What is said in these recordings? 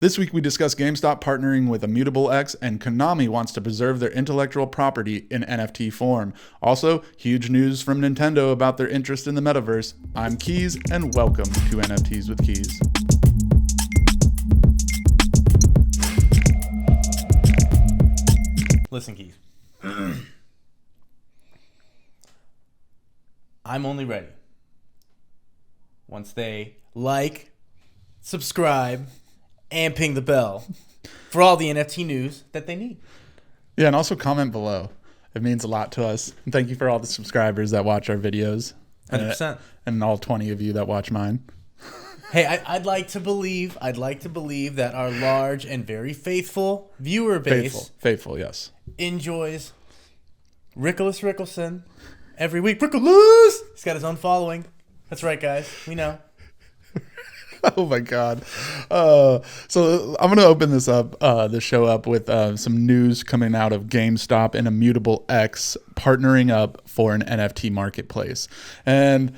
This week we discuss GameStop partnering with Immutable X, and Konami wants to preserve their intellectual property in NFT form. Also, huge news from Nintendo about their interest in the Metaverse. I'm Keys, and welcome to NFTs with Keys. Listen, Keys. I'm only ready once they like, subscribe, and ping the bell for all the NFT news that they need. Yeah, and also comment below. It means a lot to us. And thank you for all the subscribers that watch our videos. 100%. And all 20 of you that watch mine. Hey, I'd like to believe that our large and very faithful viewer base Faithful, yes. enjoys Rickolas Rickelson every week. Rickolas! He's got his own following. That's right, guys. We know. Oh my God. So I'm going to open the show up with some news coming out of GameStop and Immutable X partnering up for an NFT marketplace. And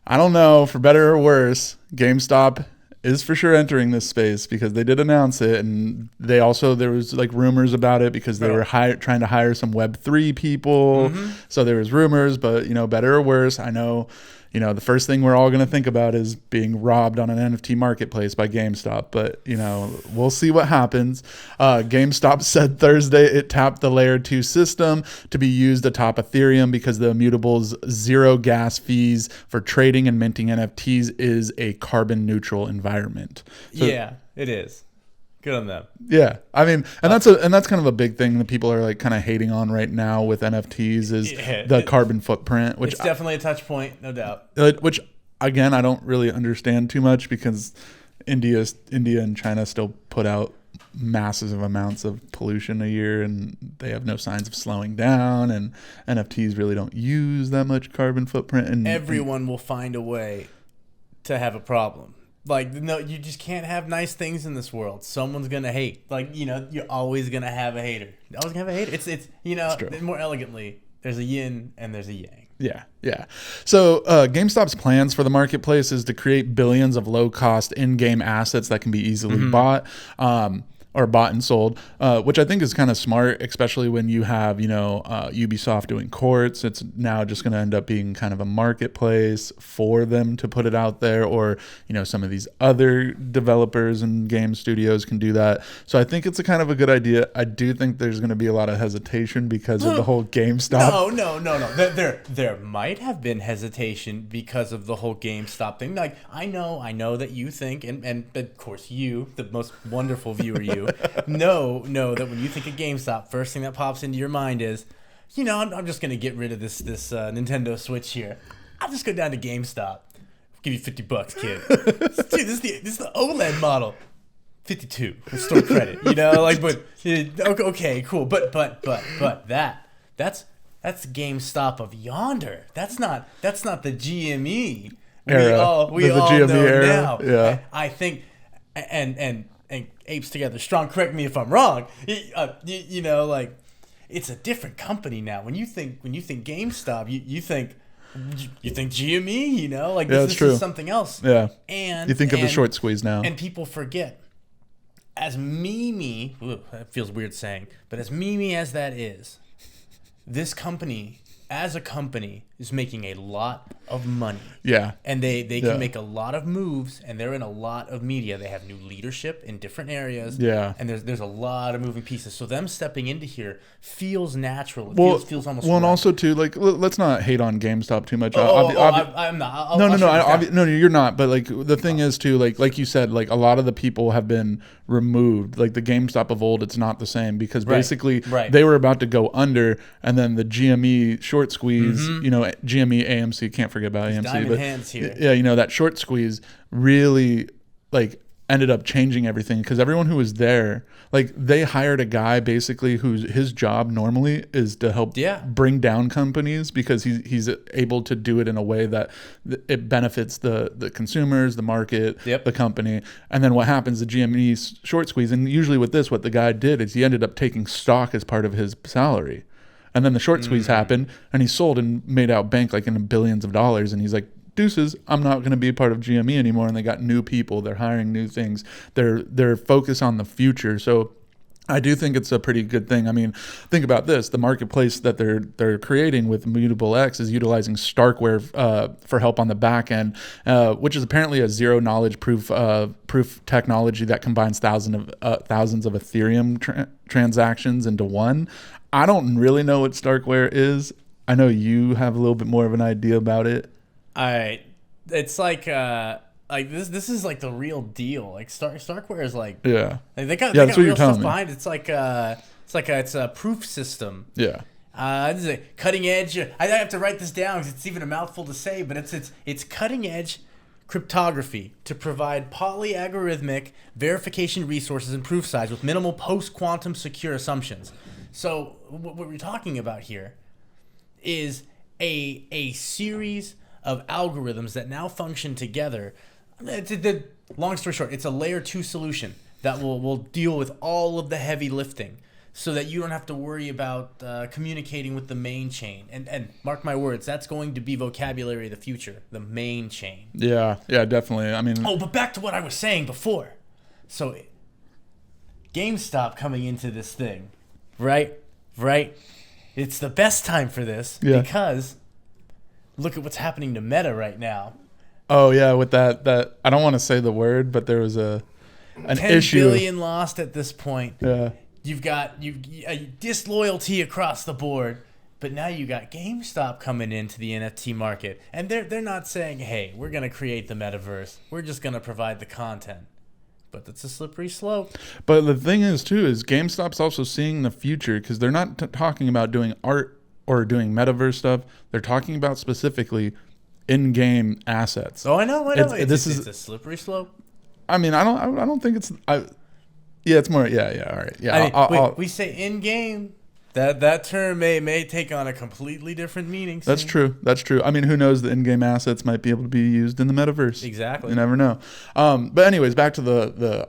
I don't know, for better or worse, GameStop is for sure entering this space because they did announce it, and there was like rumors about it because they were trying to hire some Web3 people. Mm-hmm. So there was rumors, but better or worse, I know. The first thing we're all going to think about is being robbed on an NFT marketplace by GameStop. But, we'll see what happens. GameStop said Thursday it tapped the Layer 2 system to be used atop Ethereum because the Immutable's zero gas fees for trading and minting NFTs is a carbon neutral environment. So, yeah, it is. Good on them. Yeah, I mean, and that's kind of a big thing that people are like kind of hating on right now with NFTs is the carbon footprint, which it's definitely a touch point, no doubt. Which again, I don't really understand too much because India and China still put out massive amounts of pollution a year, and they have no signs of slowing down. And NFTs really don't use that much carbon footprint. And everyone will find a way to have a problem. Like, no, you just can't have nice things in this world. Someone's going to hate. Like, you're always going to have a hater. You're always going to have a hater. It's more elegantly, there's a yin and there's a yang. Yeah. So GameStop's plans for the marketplace is to create billions of low-cost in-game assets that can be easily bought. Or bought and sold, which I think is kind of smart, especially when you have, Ubisoft doing courts. It's now just going to end up being kind of a marketplace for them to put it out there, or, some of these other developers and game studios can do that. So I think it's a kind of a good idea. I do think there's going to be a lot of hesitation because of the whole GameStop. No. There might have been hesitation because of the whole GameStop thing. Like, I know that you think, and of course you, the most wonderful viewer you, know that when you think of GameStop, first thing that pops into your mind is, I'm just going to get rid of this Nintendo Switch here. I'll just go down to GameStop. Give you $50, kid. Dude, this is the OLED model. 52 with store credit, but okay, cool. But that's GameStop of yonder. That's not the GME era. We all GME know era. now. Yeah. I think and apes together strong. Correct me if I'm wrong. Like, it's a different company now. When you think GameStop, you think GME. This is something else. Yeah. And you think of the short squeeze now, and people forget. As memey, that feels weird saying, but as memey as that is, this company, as a company, is making a lot of money. Yeah. And they can make a lot of moves, and they're in a lot of media. They have new leadership in different areas. Yeah. And there's a lot of moving pieces. So them stepping into here feels natural. It feels almost well, right. And also too, like, let's not hate on GameStop too much. I'm not. No, you're not. But like the thing is too, like you said, like a lot of the people have been removed. Like the GameStop of old, it's not the same because basically they were about to go under, and then the GME Short Squeeze, GME AMC, can't forget about AMC, diamond but hands here. Yeah, that Short Squeeze really like ended up changing everything because everyone who was there, like they hired a guy basically his job normally is to help bring down companies because he's able to do it in a way that it benefits the consumers, the market, the company. And then what happens, the GME Short Squeeze, and usually with this, what the guy did is he ended up taking stock as part of his salary. And then the short squeeze happened, and he sold and made out bank like in billions of dollars. And he's like, deuces, I'm not going to be a part of GME anymore. And they got new people. They're hiring new things. They're focused on the future. So I do think it's a pretty good thing. I mean, think about this. The marketplace that they're creating with Immutable X is utilizing Starkware for help on the back end, which is apparently a zero knowledge proof technology that combines thousands of Ethereum transactions into one. I don't really know what Starkware is. I know you have a little bit more of an idea about it. It's like this is like the real deal. Like Starkware is like they got real stuff behind it. It's a proof system. Yeah. This is a cutting edge. I have to write this down because it's even a mouthful to say, but it's cutting edge cryptography to provide polyalgorithmic verification resources and proof size with minimal post-quantum secure assumptions. So what we're talking about here is a series of algorithms that now function together. Long story short, it's a layer 2 solution that will deal with all of the heavy lifting so that you don't have to worry about communicating with the main chain. And mark my words, that's going to be vocabulary of the future, the main chain. Yeah, definitely. I mean... but back to what I was saying before. So GameStop coming into this thing, right? It's the best time for this because look at what's happening to Meta right now. Oh yeah, with that I don't want to say the word, but there was an 10 issue. 10 billion lost at this point. Yeah. You've got disloyalty across the board, but now you got GameStop coming into the NFT market, and they're not saying, "Hey, we're going to create the metaverse. We're just going to provide the content." But that's a slippery slope. But the thing is too is GameStop's also seeing the future because they're not talking about doing art or doing metaverse stuff. They're talking about specifically in-game assets. Oh, I know. It's a slippery slope. I mean, I don't think it's. It's more. Yeah. All right. Yeah. I mean, we say in-game. That term may take on a completely different meaning. That's true. I mean, who knows? The in-game assets might be able to be used in the metaverse. Exactly. You never know. But anyways, back to the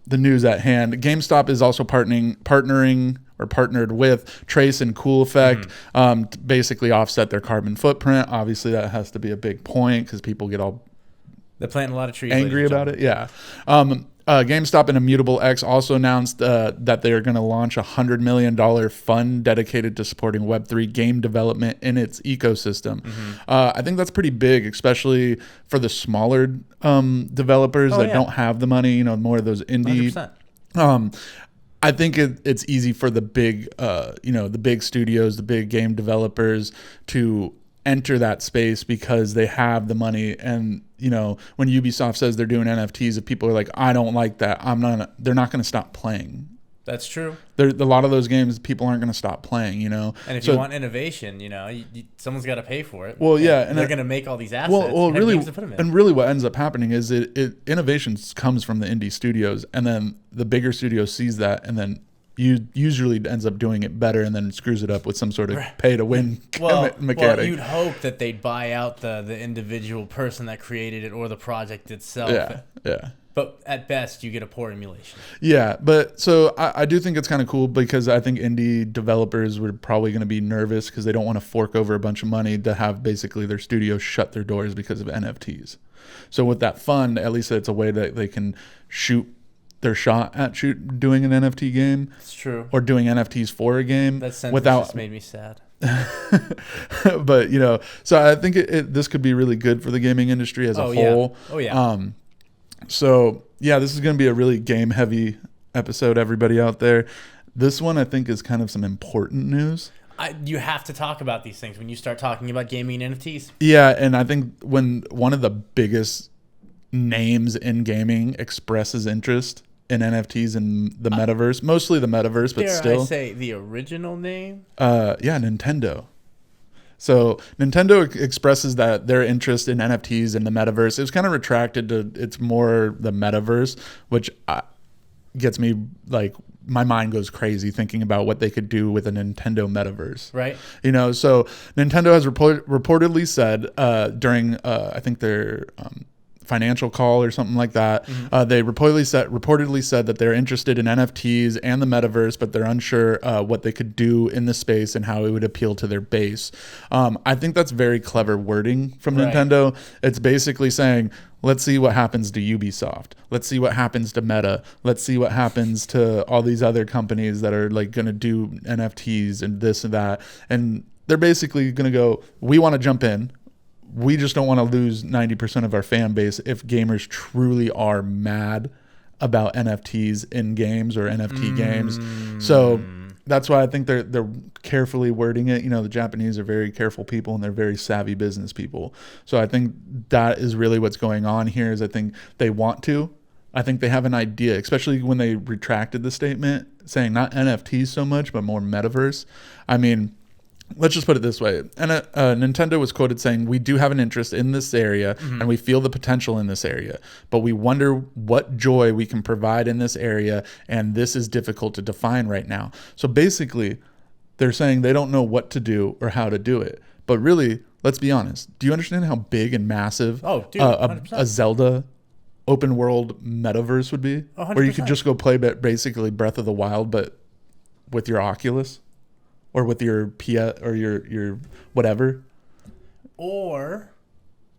news at hand. GameStop is also partnered with Trace and Cool Effect to basically offset their carbon footprint. Obviously, that has to be a big point because people get all they're planting a lot of trees. Angry about it. Yeah. GameStop and Immutable X also announced that they are going to launch a $100 million fund dedicated to supporting Web3 game development in its ecosystem. I think that's pretty big, especially for the smaller developers that don't have the money, more of those indie. 100%. I think it's easy for the big, the big studios, the big game developers to enter that space because they have the money. And when Ubisoft says they're doing NFTs, if people are like, I don't like that, they're not going to stop playing. That's true. A lot of those games people aren't going to stop playing. And if you want innovation, someone's got to pay for it. Well, yeah, and they're going to make all these assets. Well, really, what ends up happening is innovation comes from the indie studios, and then the bigger studio sees that, and then usually ends up doing it better, and then screws it up with some sort of pay to win mechanic. Well, you'd hope that they'd buy out the individual person that created it or the project itself. Yeah. But at best, you get a poor emulation. Yeah, but so I do think it's kind of cool because I think indie developers were probably going to be nervous because they don't want to fork over a bunch of money to have basically their studio shut their doors because of NFTs. So with that fund, at least it's a way that they can shoot their shot at doing an NFT game. It's true. Or doing NFTs for a game. That sentence just made me sad. But, so I think this could be really good for the gaming industry as a whole. Oh, yeah. So, this is going to be a really game-heavy episode, everybody out there. This one, I think, is kind of some important news. You have to talk about these things when you start talking about gaming and NFTs. Yeah, and I think when one of the biggest names in gaming expresses interest in NFTs and the metaverse, mostly the metaverse, but still. I say the original name? Nintendo. So Nintendo expresses that their interest in NFTs and the metaverse. It was kind of retracted to it's more the metaverse, which gets me like my mind goes crazy thinking about what they could do with a Nintendo metaverse. Right. So Nintendo has reportedly said during I think their financial call or something like that. They reportedly said that they're interested in NFTs and the metaverse, but they're unsure what they could do in the space and how it would appeal to their base. I think that's very clever wording from Nintendo. It's basically saying, let's see what happens to Ubisoft. Let's see what happens to Meta. Let's see what happens to all these other companies that are like going to do NFTs and this and that. And they're basically going to go, we want to jump in. We just don't want to lose 90% of our fan base if gamers truly are mad about NFTs in games or NFT games. So that's why I think they're carefully wording it. You know, the Japanese are very careful people and they're very savvy business people. So I think that is really what's going on here is I think they want to. I think they have an idea, especially when they retracted the statement saying not NFTs so much, but more metaverse. I mean, let's just put it this way. And Nintendo was quoted saying, we do have an interest in this area and we feel the potential in this area, but we wonder what joy we can provide in this area. And this is difficult to define right now. So basically they're saying they don't know what to do or how to do it. But really, let's be honest. Do you understand how big and massive a Zelda open world metaverse would be? 100%. Where you could just go play basically Breath of the Wild, but with your Oculus? Or with your PS or your whatever, or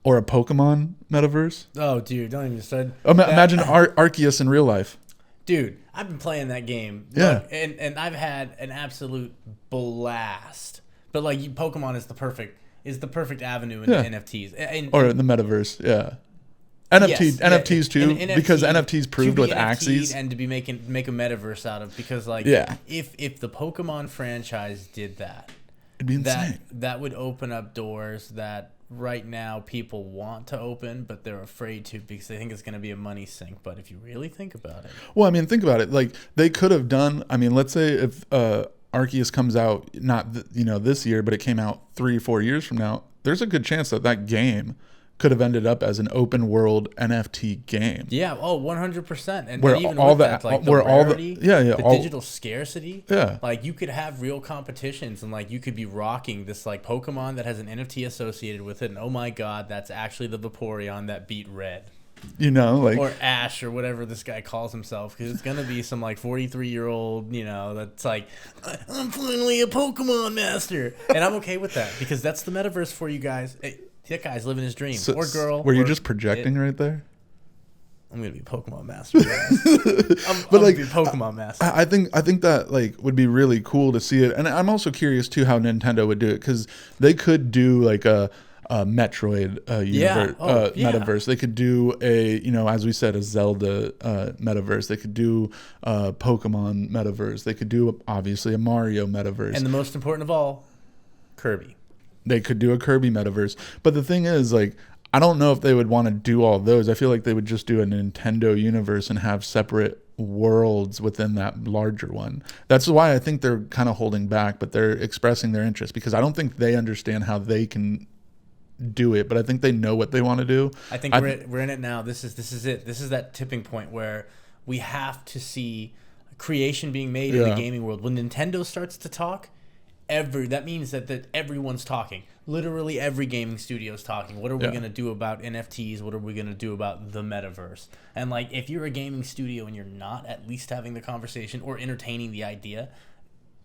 a Pokemon metaverse. Oh, dude, don't even start. Imagine Argyros in real life. Dude, I've been playing that game. Yeah, look, and I've had an absolute blast. But like, Pokemon is the perfect avenue into NFTs or the metaverse. Yeah. NFTs too, because NFTs proved with Axes and to be make a metaverse out of, because like if the Pokemon franchise did that, it'd be insane. That would open up doors that right now people want to open, but they're afraid to because they think it's going to be a money sink. But if you really think about it, well, I mean, think about it. Like they could have done. I mean, let's say if Arceus comes out not this year, but it came out 3 or 4 years from now, there's a good chance that game could have ended up as an open world NFT game. Yeah, 100%. And where even all with that, that, like where the rarity, the digital scarcity. Yeah, like you could have real competitions, and like you could be rocking this like Pokemon that has an NFT associated with it, and oh my god, that's actually the Vaporeon that beat Red. Like, or Ash or whatever this guy calls himself, because it's gonna be some like 43-year-old, that's like, I'm finally a Pokemon master, and I'm okay with that because that's the metaverse for you guys. That guy's living his dream. Or girl. Were you just projecting right there? I'm gonna be a Pokemon master. I'm gonna be a Pokemon master. I think that like would be really cool to see it, and I'm also curious too how Nintendo would do it, because they could do like a Metroid metaverse. They could do as we said, a Zelda metaverse. They could do a Pokemon metaverse. They could do obviously a Mario metaverse. And the most important of all, Kirby. They could do a Kirby metaverse. But the thing is, like, I don't know if they would want to do all those. I feel like they would just do a Nintendo universe and have separate worlds within that larger one. That's why I think they're kind of holding back, but they're expressing their interest, because I don't think they understand how they can do it, but I think they know what they want to do. I think we're in it now. This is it. This is that tipping point where we have to see creation being made in the gaming world. When Nintendo starts to talk, that means that everyone's talking. Literally every gaming studio is talking. What are we going to do about NFTs? What are we going to do about the metaverse? And like, if you're a gaming studio and you're not at least having the conversation or entertaining the idea,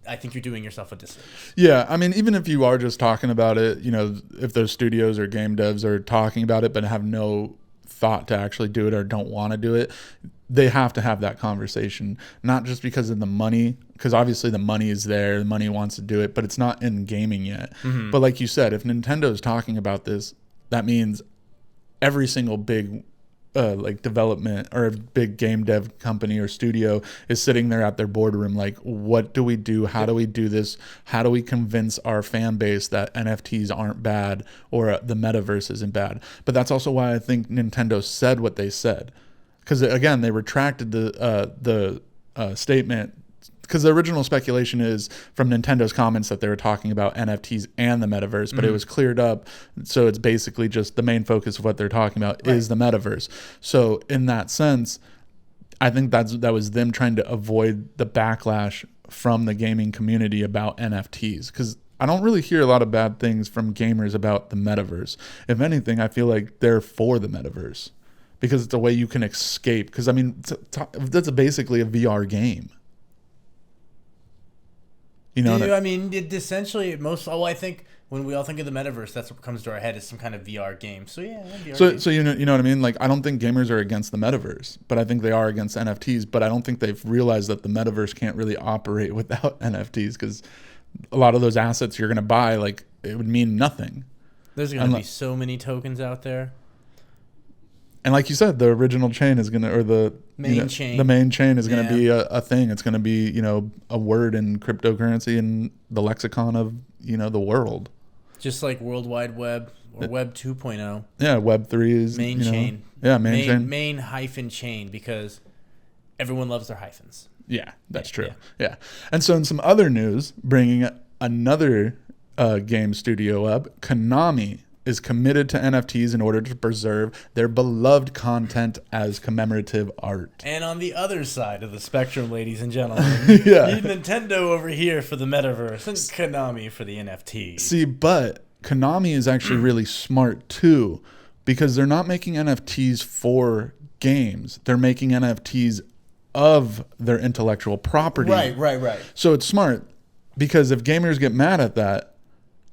I think you're doing yourself a disservice. Yeah, I mean, even if you are just talking about it, if those studios or game devs are talking about it but have no thought to actually do it or don't want to do it, they have to have that conversation, not just because of the money, because obviously the money is there, the money wants to do it, but it's not in gaming yet. Mm-hmm. But like you said, if Nintendo is talking about this, that means every single big development or a big game dev company or studio is sitting there at their boardroom like, what do we do? How do we do this? How do we convince our fan base that NFTs aren't bad or the metaverse isn't bad? But that's also why I think Nintendo said what they said. Because again, they retracted the statement, because the original speculation is from Nintendo's comments that they were talking about NFTs and the metaverse, but it was cleared up. So it's basically just the main focus of what they're talking about is the metaverse. So in that sense, I think that was them trying to avoid the backlash from the gaming community about NFTs, because I don't really hear a lot of bad things from gamers about the metaverse. If anything, I feel like they're for the metaverse. because it's a way you can escape. Because I mean, that's basically a VR game. You know, I mean, essentially I think when we all think of the metaverse, that's what comes to our head is some kind of VR game. So yeah, VR game. So you know what I mean? Like, I don't think gamers are against the metaverse, but I think they are against NFTs. But I don't think they've realized that the metaverse can't really operate without NFTs, because a lot of those assets you're going to buy, like, it would mean nothing. There's going to be so many tokens out there. And like you said, the original chain is going to, or the main chain is going to be a thing. It's going to be, you know, a word in cryptocurrency and the lexicon of, you know, the world. Just like World Wide Web or Web 2.0. Yeah, Web 3 is main chain. Yeah, main chain. Main hyphen chain, because everyone loves their hyphens. Yeah, that's true. Yeah. And so in some other news, bringing another game studio up, Konami is committed to NFTs in order to preserve their beloved content as commemorative art. And on the other side of the spectrum, ladies and gentlemen, Nintendo over here for the metaverse and Konami for the NFTs. See, but Konami is actually really smart too, because they're not making NFTs for games. They're making NFTs of their intellectual property. Right. So it's smart, because if gamers get mad at that,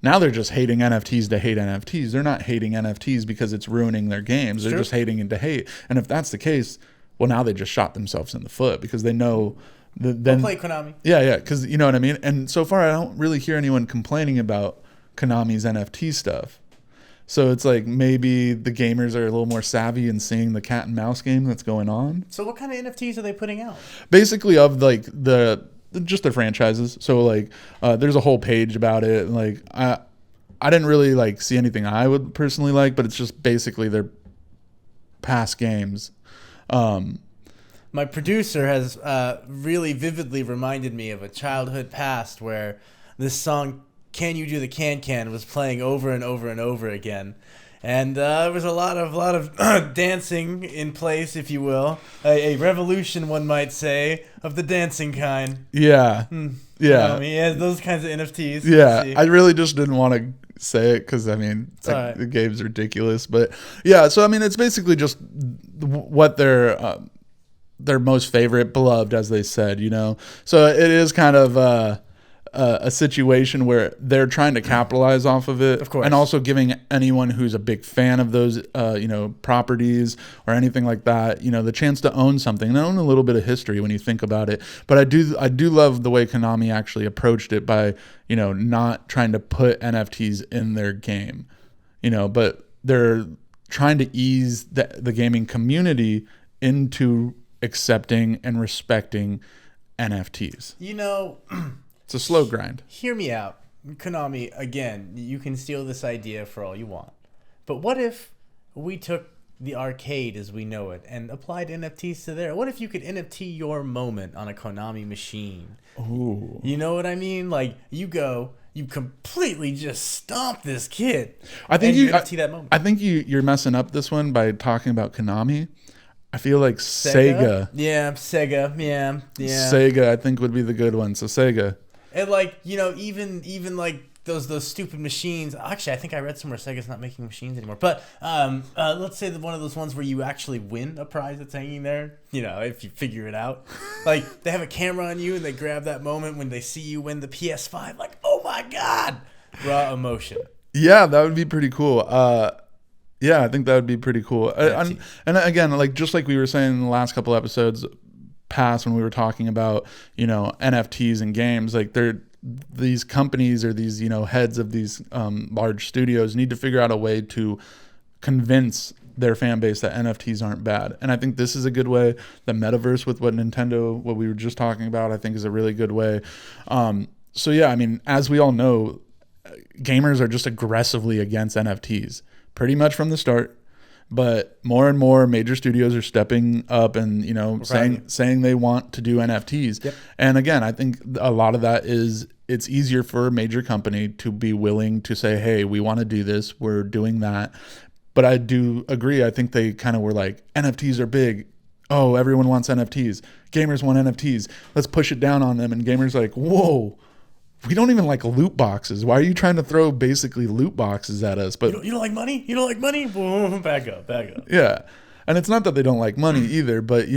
now they're just hating NFTs to hate NFTs. They're not hating NFTs because it's ruining their games. They're just hating it to hate. And if that's the case, well, now they just shot themselves in the foot, because they know then play Konami. Yeah, because you know what I mean. And so far, I don't really hear anyone complaining about Konami's NFT stuff. So it's like maybe the gamers are a little more savvy in seeing the cat and mouse game that's going on. So what kind of NFTs are they putting out? Basically, of like just their franchises. So like there's a whole page about it, and like I didn't really like see anything I would personally like, but it's just basically their past games. My producer has really vividly reminded me of a childhood past where this song "Can You Do the Can" was playing over and over and over again. And there was a lot of dancing in place, if you will. A revolution, one might say, of the dancing kind. Yeah. Yeah. Yeah, those kinds of NFTs. Yeah. I really just didn't want to say it because, I mean, it's like, the game's ridiculous. But, yeah, so, I mean, it's basically just what their most favorite, beloved, as they said, you know. So it is kind of a situation where they're trying to capitalize off of it, of course, and also giving anyone who's a big fan of those, you know, properties or anything like that, you know, the chance to own something and own a little bit of history when you think about it. But I do love the way Konami actually approached it by, you know, not trying to put NFTs in their game, you know, but they're trying to ease the gaming community into accepting and respecting NFTs. You know, it's a slow grind. Hear me out. Konami, again, you can steal this idea for all you want. But what if we took the arcade as we know it and applied NFTs to there? What if you could NFT your moment on a Konami machine? Ooh. You know what I mean? Like, you completely just stomp this kid. I think you NFT that moment. I think you're messing up this one by talking about Konami. I feel like Sega. Yeah, Sega. Yeah. Sega, I think, would be the good one. So Sega. And like, you know, even like those stupid machines. Actually, I think I read somewhere Sega's not making machines anymore. But let's say that one of those ones where you actually win a prize that's hanging there. You know, if you figure it out. Like, they have a camera on you and they grab that moment when they see you win the PS5. Like, oh my God, raw emotion. Yeah, that would be pretty cool. Yeah, I think that would be pretty cool. And again, like just like we were saying in the last couple episodes past when we were talking about, you know, NFTs and games, like these companies or these, you know, heads of these large studios need to figure out a way to convince their fan base that NFTs aren't bad. And I think this is a good way. The metaverse with what we were just talking about, I think is a really good way. So yeah, I mean, as we all know, gamers are just aggressively against NFTs pretty much from the start. But more and more major studios are stepping up and, you know, saying they want to do NFTs. Yep. And again, I think a lot of that is it's easier for a major company to be willing to say, hey, we want to do this. We're doing that. But I do agree. I think they kind of were like, NFTs are big. Oh, everyone wants NFTs. Gamers want NFTs. Let's push it down on them. And gamers are like, whoa. We don't even like loot boxes. Why are you trying to throw basically loot boxes at us? But you don't like money? You don't like money? Boom, back up. Yeah. And it's not that they don't like money either, but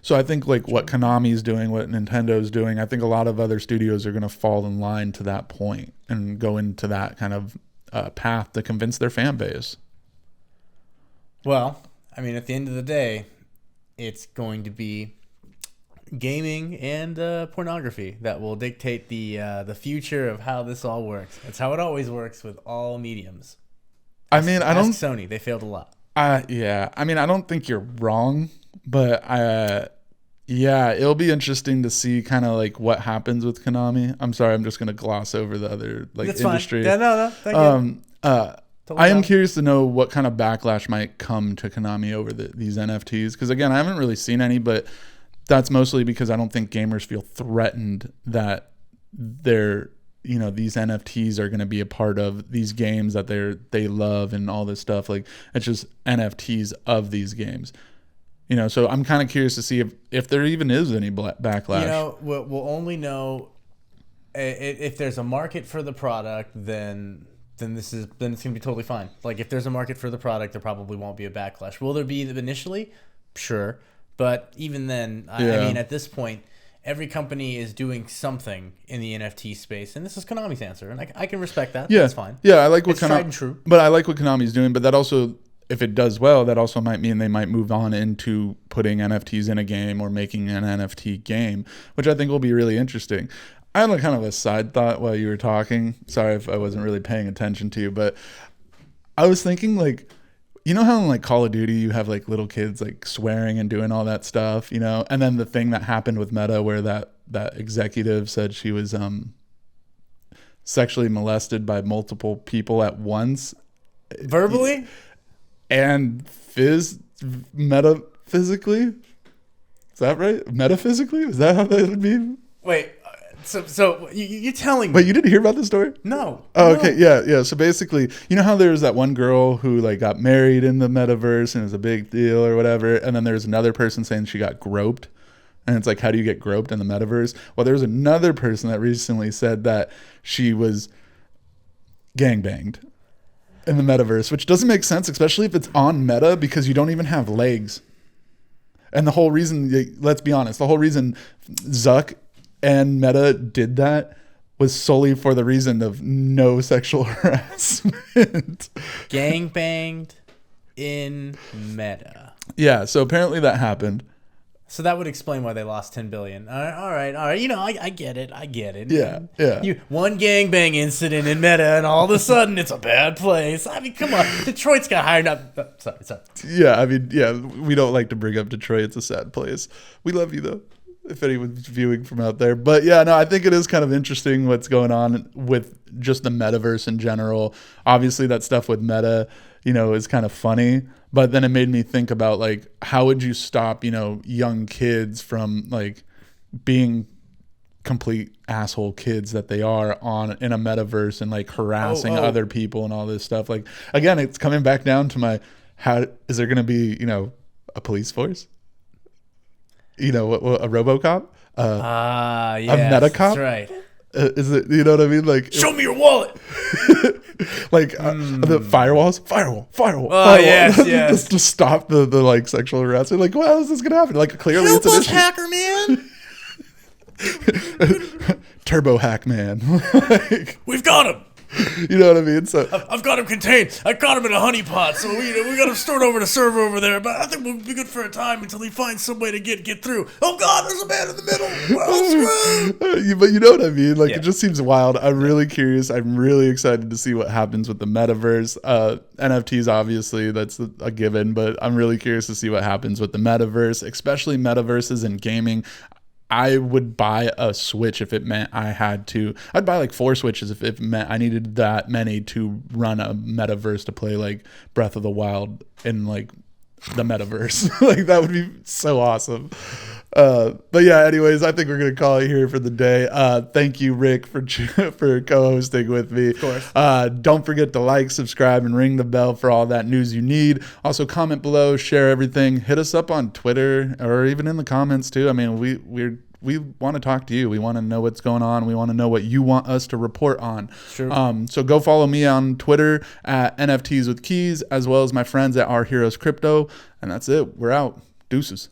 so I think like what Konami's doing, what Nintendo's doing, I think a lot of other studios are going to fall in line to that point and go into that kind of path to convince their fan base. Well, I mean, at the end of the day, it's going to be gaming and pornography that will dictate the future of how this all works. It's how it always works with all mediums. I mean, I don't. Sony, they failed a lot. Yeah. I mean, I don't think you're wrong, but yeah, it'll be interesting to see kind of like what happens with Konami. I'm sorry, I'm just gonna gloss over the other like That's industry. Fine. Yeah, no, thank you. I am curious to know what kind of backlash might come to Konami over these NFTs, because again, I haven't really seen any, but that's mostly because I don't think gamers feel threatened that these NFTs are going to be a part of these games that they love and all this stuff. Like, it's just NFTs of these games. So I'm kind of curious to see if there even is any backlash. We'll only know if there's a market for the product, then it's going to be totally fine. Like, if there's a market for the product, there probably won't be a backlash. Will there be initially? Sure. But even then, I mean, at this point, every company is doing something in the NFT space, and this is Konami's answer, and I can respect that. Yeah, that's fine. Yeah, I like what tried and true. But I like what Konami's doing. But that also, if it does well, that also might mean they might move on into putting NFTs in a game or making an NFT game, which I think will be really interesting. I had kind of a side thought while you were talking. Sorry if I wasn't really paying attention to you, but I was thinking like, how in like Call of Duty you have like little kids like swearing and doing all that stuff, and then the thing that happened with Meta where that executive said she was sexually molested by multiple people at once, verbally and metaphysically. Is that right? Metaphysically? Is that how that would be? Wait. So you're telling me? But you didn't hear about the story? No. Oh, okay. Yeah. So basically, how there's that one girl who like got married in the metaverse and it was a big deal or whatever, and then there's another person saying she got groped, and it's like, how do you get groped in the metaverse? Well, there's another person that recently said that she was gangbanged in the metaverse, which doesn't make sense, especially if it's on Meta, because you don't even have legs. And the whole reason, let's be honest, the whole reason Zuck and Meta did that was solely for the reason of no sexual harassment. Gangbanged in Meta. Yeah, so apparently that happened. So that would explain why they lost $10 billion. All right. I get it. Yeah. One gangbang incident in Meta, and all of a sudden it's a bad place. I mean, come on. Detroit's got hired up. Sorry. Yeah, I mean, we don't like to bring up Detroit. It's a sad place. We love you, though, if anyone's viewing from out there. But yeah, no, I think it is kind of interesting what's going on with just the metaverse in general. Obviously, that stuff with Meta, is kind of funny. But then it made me think about like, how would you stop, young kids from like being complete asshole kids that they are in a metaverse and like harassing other people and all this stuff. Like, again, it's coming back down to how is there going to be, a police force? A RoboCop? Yes, a Metacop? That's right. Is it, you know what I mean? Like, show me your wallet. Like the firewall. Oh, yes. Just to stop the like sexual harassment. Like, how is this gonna happen? Like, clearly help it's an us, issue. hacker man. Turbo hack man. Like, we've got him. You know what I mean? So I've got him contained. I got him in a honeypot, so we got him stored over the server over there. But I think we'll be good for a time until he finds some way to get through. Oh God, there's a man in the middle. Well, but you know what I mean? Like, it just seems wild. I'm really curious. I'm really excited to see what happens with the metaverse. NFTs, obviously, that's a given. But I'm really curious to see what happens with the metaverse, especially metaverses in gaming. I would buy a Switch if it meant I'd buy like 4 Switches if it meant I needed that many to run a metaverse to play like Breath of the Wild in like the metaverse. Like, that would be so awesome. But yeah, anyways, I think we're going to call it here for the day. Thank you, Rick, for co-hosting with me. Of course. Don't forget to like, subscribe, and ring the bell for all that news you need. Also, comment below, share everything. Hit us up on Twitter or even in the comments too. I mean, we want to talk to you. We want to know what's going on. We want to know what you want us to report on. Sure. So go follow me on Twitter at NFTs with Keys, as well as my friends at Argyros Crypto. And that's it. We're out. Deuces.